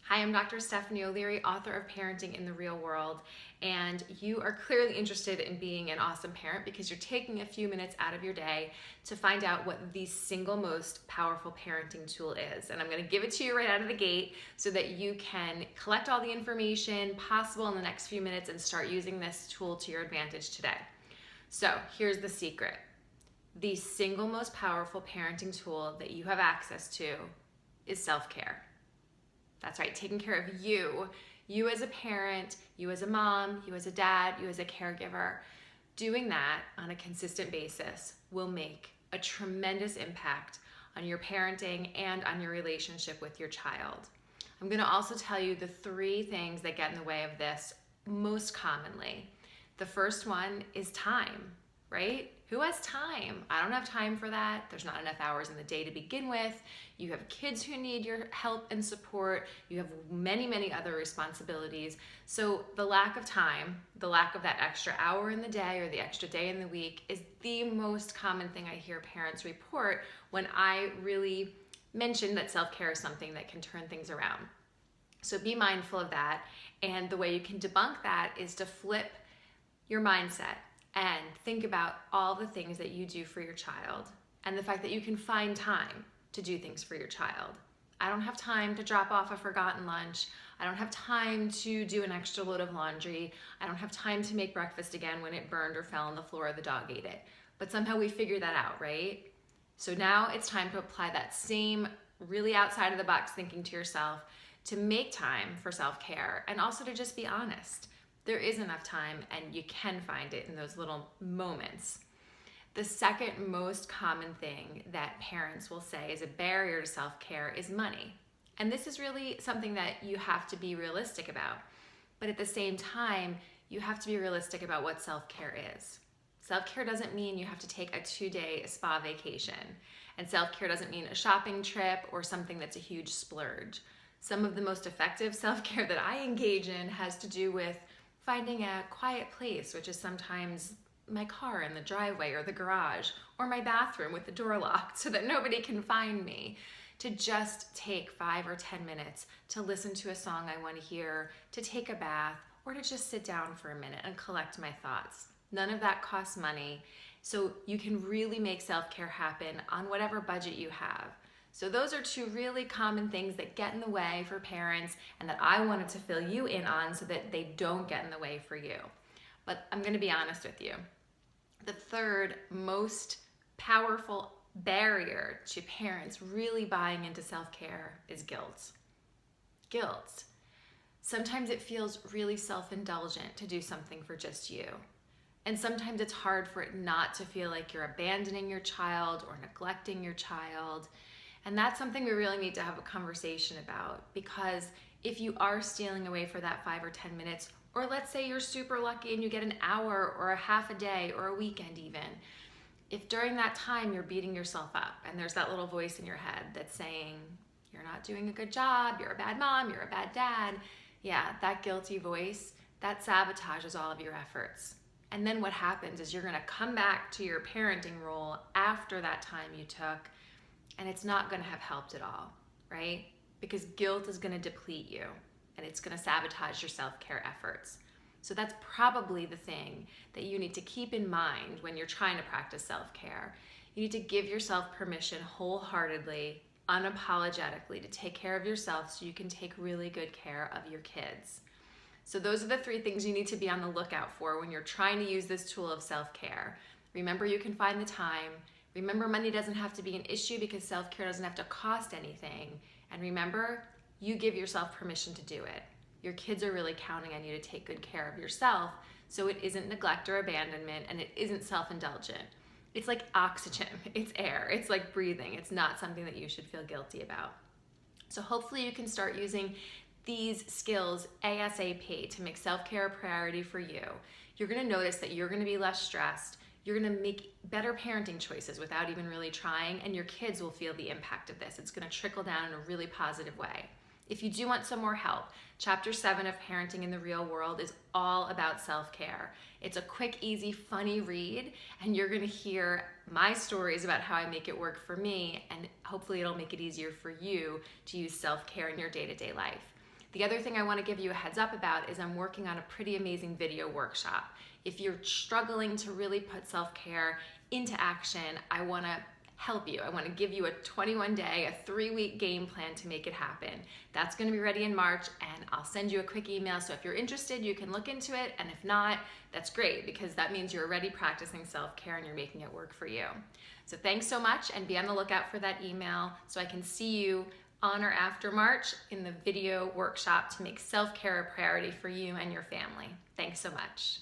Hi, I'm Dr. Stephanie O'Leary, author of Parenting in the Real World, and you are clearly interested in being an awesome parent because you're taking a few minutes out of your day to find out what the single most powerful parenting tool is. And I'm going to give it to you right out of the gate so that you can collect all the information possible in the next few minutes and start using this tool to your advantage today. So here's the secret. The single most powerful parenting tool that you have access to is self-care. That's right, taking care of you as a parent, you as a mom, you as a dad, you as a caregiver. Doing that on a consistent basis will make a tremendous impact on your parenting and on your relationship with your child. I'm going to also tell you the 3 things that get in the way of this most commonly. The first one is time, right? Who has time? I don't have time for that. There's not enough hours in the day to begin with. You have kids who need your help and support. You have many, many other responsibilities. So the lack of time, the lack of that extra hour in the day or the extra day in the week is the most common thing I hear parents report when I really mention that self-care is something that can turn things around. So be mindful of that. And the way you can debunk that is to flip your mindset and think about all the things that you do for your child and the fact that you can find time to do things for your child. I don't have time to drop off a forgotten lunch. I don't have time to do an extra load of laundry. I don't have time to make breakfast again when it burned or fell on the floor or the dog ate it. But somehow we figure that out, right? So now it's time to apply that same really outside of the box thinking to yourself to make time for self-care and also to just be honest. There is enough time and you can find it in those little moments. The second most common thing that parents will say is a barrier to self-care is money. And this is really something that you have to be realistic about. But at the same time, you have to be realistic about what self-care is. Self-care doesn't mean you have to take a 2-day spa vacation. And self-care doesn't mean a shopping trip or something that's a huge splurge. Some of the most effective self-care that I engage in has to do with finding a quiet place, which is sometimes my car in the driveway or the garage or my bathroom with the door locked so that nobody can find me. To just take 5 or 10 minutes to listen to a song I want to hear, to take a bath, or to just sit down for a minute and collect my thoughts. None of that costs money, so you can really make self-care happen on whatever budget you have. So those are 2 really common things that get in the way for parents and that I wanted to fill you in on so that they don't get in the way for you. But I'm going to be honest with you. The third most powerful barrier to parents really buying into self-care is guilt. Guilt. Sometimes it feels really self-indulgent to do something for just you. And sometimes it's hard for it not to feel like you're abandoning your child or neglecting your child. And that's something we really need to have a conversation about, because if you are stealing away for that 5 or 10 minutes, or let's say you're super lucky and you get an hour or a half a day or a weekend even, if during that time you're beating yourself up and there's that little voice in your head that's saying, you're not doing a good job, you're a bad mom, you're a bad dad, yeah, that guilty voice, that sabotages all of your efforts. And then what happens is you're gonna come back to your parenting role after that time you took, and it's not going to have helped at all, right? Because guilt is going to deplete you and it's going to sabotage your self-care efforts. So that's probably the thing that you need to keep in mind when you're trying to practice self-care. You need to give yourself permission wholeheartedly, unapologetically, to take care of yourself so you can take really good care of your kids. So those are the 3 things you need to be on the lookout for when you're trying to use this tool of self-care. Remember, you can find the time. Remember, money doesn't have to be an issue because self-care doesn't have to cost anything. And remember, you give yourself permission to do it. Your kids are really counting on you to take good care of yourself, so it isn't neglect or abandonment, and it isn't self-indulgent. It's like oxygen, it's air, it's like breathing. It's not something that you should feel guilty about. So hopefully you can start using these skills ASAP to make self-care a priority for you. You're gonna notice that you're gonna be less stressed. You're gonna make better parenting choices without even really trying, and your kids will feel the impact of this. It's gonna trickle down in a really positive way. If you do want some more help, Chapter 7 of Parenting in the Real World is all about self-care. It's a quick, easy, funny read, and you're gonna hear my stories about how I make it work for me, and hopefully it'll make it easier for you to use self-care in your day-to-day life. The other thing I want to give you a heads up about is I'm working on a pretty amazing video workshop. If you're struggling to really put self-care into action, I want to help you. I want to give you a 21-day, a 3-week game plan to make it happen. That's going to be ready in March, and I'll send you a quick email. So if you're interested, you can look into it. And if not, that's great, because that means you're already practicing self-care and you're making it work for you. So thanks so much, and be on the lookout for that email so I can see you on or after March in the video workshop to make self-care a priority for you and your family. Thanks so much.